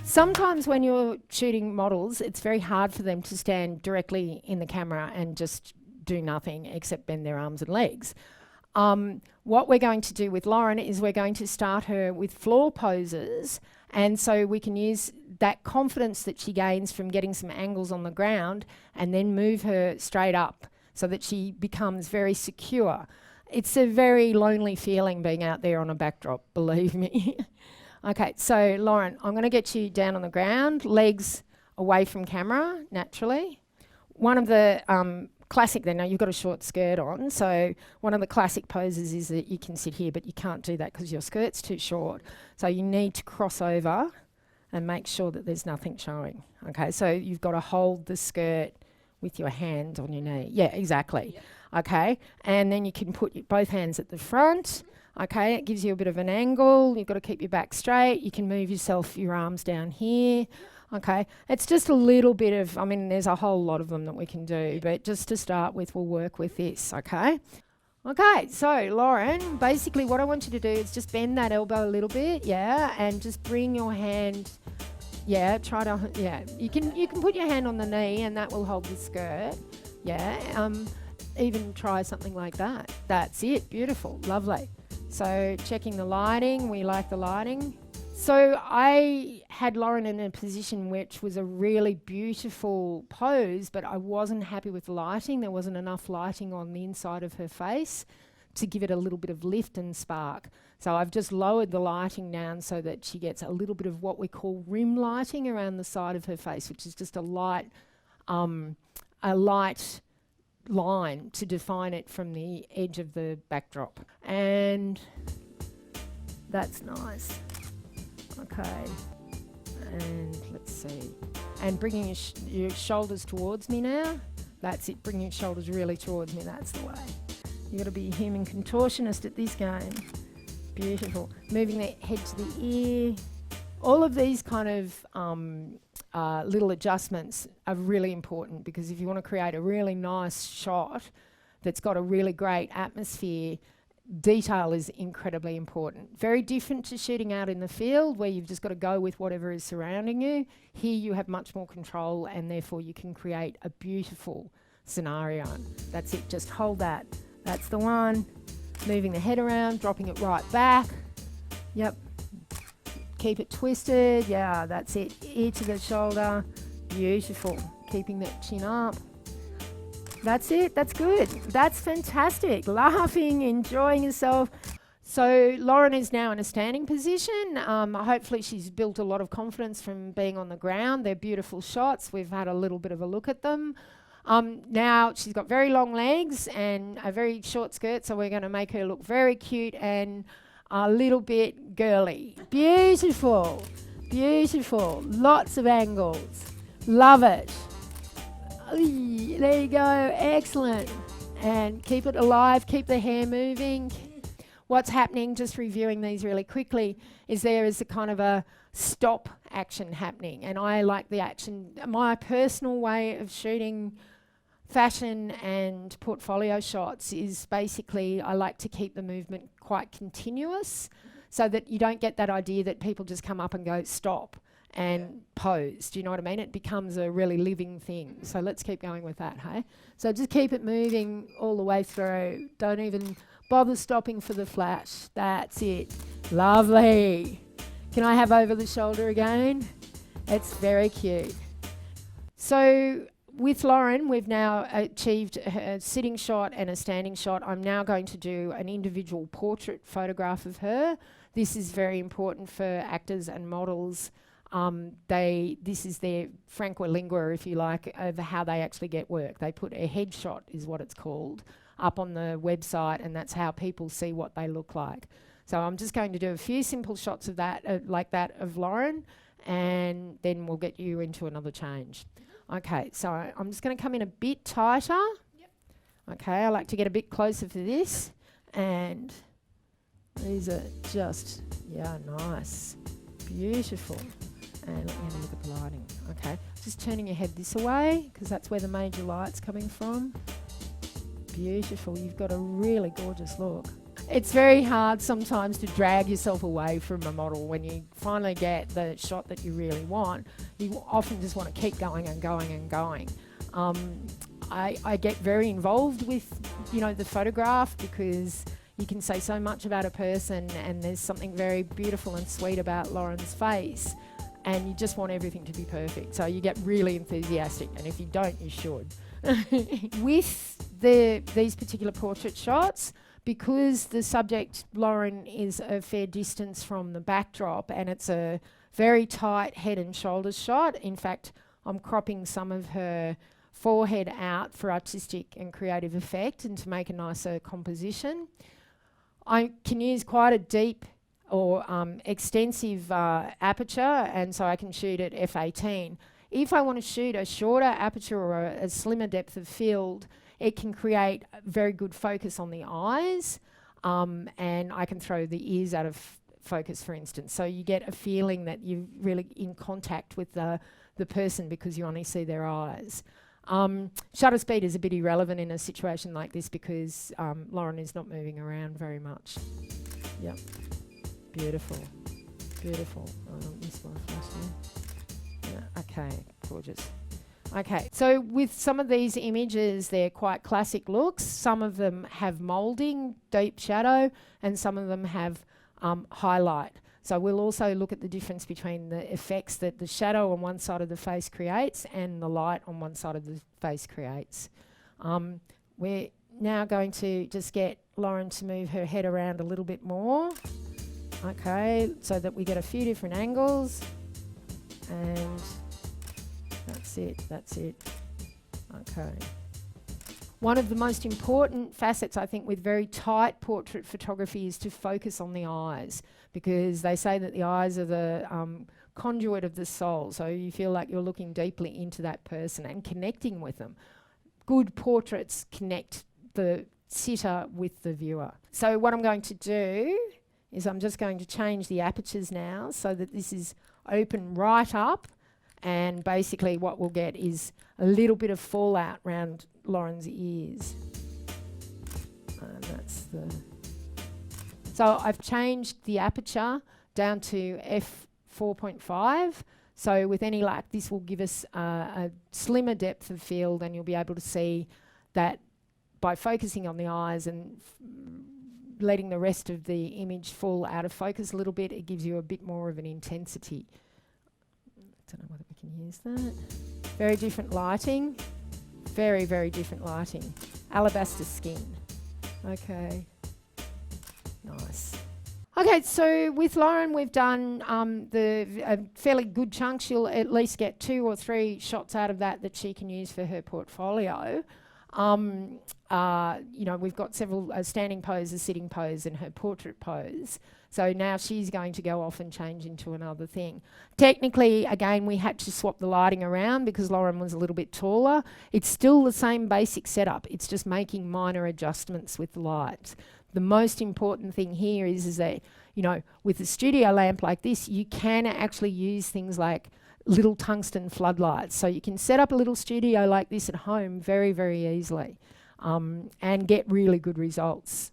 Sometimes when you're shooting models, it's very hard for them to stand directly in the camera and just do nothing except bend their arms and legs. What we're going to do with Lauren is we're going to start her with floor poses, and so we can use that confidence that she gains from getting some angles on the ground and then move her straight up so that she becomes very secure. It's a very lonely feeling being out there on a backdrop, believe me. Okay, so Lauren, I'm going to get you down on the ground, legs away from camera, naturally. One of the classic, now you've got a short skirt on, so one of the classic poses is that you can sit here, but you can't do that because your skirt's too short. So you need to cross over and make sure that there's nothing showing. Okay, so you've got to hold the skirt with your hand on your knee. Yeah, exactly. Yep. Okay, and then you can put both hands at the front. Okay, it gives you a bit of an angle. You've got to keep your back straight. You can move your arms down here. Okay, it's just a little bit of, there's a whole lot of them that we can do, but just to start with, we'll work with this, okay? Okay, so Lauren, basically what I want you to do is just bend that elbow a little bit, yeah, and just bring your hand, you can put your hand on the knee and that will hold the skirt, yeah, even try something like that. That's it, beautiful, lovely. So checking the lighting, we like the lighting. So I had Lauren in a position which was a really beautiful pose, but I wasn't happy with the lighting. There wasn't enough lighting on the inside of her face to give it a little bit of lift and spark. So I've just lowered the lighting down so that she gets a little bit of what we call rim lighting around the side of her face, which is just a light line to define it from the edge of the backdrop. And that's nice. Okay, and let's see. And bringing your shoulders towards me now. That's it, bring your shoulders really towards me, that's the way. You've got to be a human contortionist at this game. Beautiful. Moving the head to the ear. All of these kind of little adjustments are really important because if you want to create a really nice shot that's got a really great atmosphere, detail is incredibly important. Very different to shooting out in the field where you've just got to go with whatever is surrounding you. Here you have much more control and therefore you can create a beautiful scenario. That's it, just hold that. That's the one. Moving the head around, dropping it right back. Yep. Keep it twisted. Yeah, that's it. Ear to the shoulder. Beautiful. Keeping that chin up. That's it. That's good. That's fantastic. Laughing, enjoying yourself. So Lauren is now in a standing position. Hopefully she's built a lot of confidence from being on the ground. They're beautiful shots. We've had a little bit of a look at them. Now she's got very long legs and a very short skirt, so we're going to make her look very cute and a little bit girly. Beautiful. Beautiful. Lots of angles. Love it. There you go, excellent. And keep it alive, keep the hair moving. What's happening, just reviewing these really quickly, is there is a kind of a stop action happening. And I like the action. My personal way of shooting fashion and portfolio shots is basically I like to keep the movement quite continuous so that you don't get that idea that people just come up and go stop and pose. Do you know what I mean? It becomes a really living thing. So let's keep going with that, hey? So just keep it moving all the way through. Don't even bother stopping for the flash. That's it. Lovely. Can I have over the shoulder again? It's very cute. So with Lauren, we've now achieved a sitting shot and a standing shot. I'm now going to do an individual portrait photograph of her. This is very important for actors and models. This is their franca lingua, if you like, of how they actually get work. They put a headshot, is what it's called, up on the website, and that's how people see what they look like. So I'm just going to do a few simple shots of that, like that of Lauren, and then we'll get you into another change. Okay, so I'm just going to come in a bit tighter. Yep. Okay, I like to get a bit closer for this, and these are just, nice, beautiful. And let me have a look at the lighting. Okay, just turning your head this way because that's where the major light's coming from. Beautiful, you've got a really gorgeous look. It's very hard sometimes to drag yourself away from a model when you finally get the shot that you really want. You often just want to keep going and going and going. I get very involved with, the photograph because you can say so much about a person, and there's something very beautiful and sweet about Lauren's face, and you just want everything to be perfect. So you get really enthusiastic, and if you don't, you should. With these particular portrait shots, because the subject, Lauren, is a fair distance from the backdrop and it's a very tight head and shoulders shot. In fact, I'm cropping some of her forehead out for artistic and creative effect and to make a nicer composition. I can use quite a deep or extensive aperture, and so I can shoot at f/18. If I want to shoot a shorter aperture or a slimmer depth of field, it can create very good focus on the eyes, and I can throw the ears out of focus, for instance. So you get a feeling that you're really in contact with the person because you only see their eyes. Shutter speed is a bit irrelevant in a situation like this because Lauren is not moving around very much. Yep, beautiful, beautiful. Miss my flash there. Yeah, okay, gorgeous. Okay, so with some of these images, they're quite classic looks. Some of them have moulding, deep shadow, and some of them have highlight. So we'll also look at the difference between the effects that the shadow on one side of the face creates and the light on one side of the face creates. We're now going to just get Lauren to move her head around a little bit more. Okay, so that we get a few different angles. And that's it, that's it. Okay. One of the most important facets, I think, with very tight portrait photography is to focus on the eyes, because they say that the eyes are the conduit of the soul, so you feel like you're looking deeply into that person and connecting with them. Good portraits connect the sitter with the viewer. So what I'm going to do is I'm just going to change the apertures now so that this is open right up, and basically what we'll get is a little bit of fallout around Lauren's ears. And that's the... So I've changed the aperture down to f4.5. So with any luck, this will give us a slimmer depth of field, and you'll be able to see that by focusing on the eyes and letting the rest of the image fall out of focus a little bit, it gives you a bit more of an intensity. Don't know whether we can use that. Very different lighting. Very, very different lighting. Alabaster skin. Okay. Nice. Okay, so with Lauren, we've done a fairly good chunk. She'll at least get 2 or 3 shots out of that she can use for her portfolio. We've got several standing pose, a sitting pose, and her portrait pose. So now she's going to go off and change into another thing. Technically, again, we had to swap the lighting around because Lauren was a little bit taller. It's still the same basic setup. It's just making minor adjustments with the lights. The most important thing here is that, with a studio lamp like this, you can actually use things like little tungsten floodlights. So you can set up a little studio like this at home very, very easily and get really good results.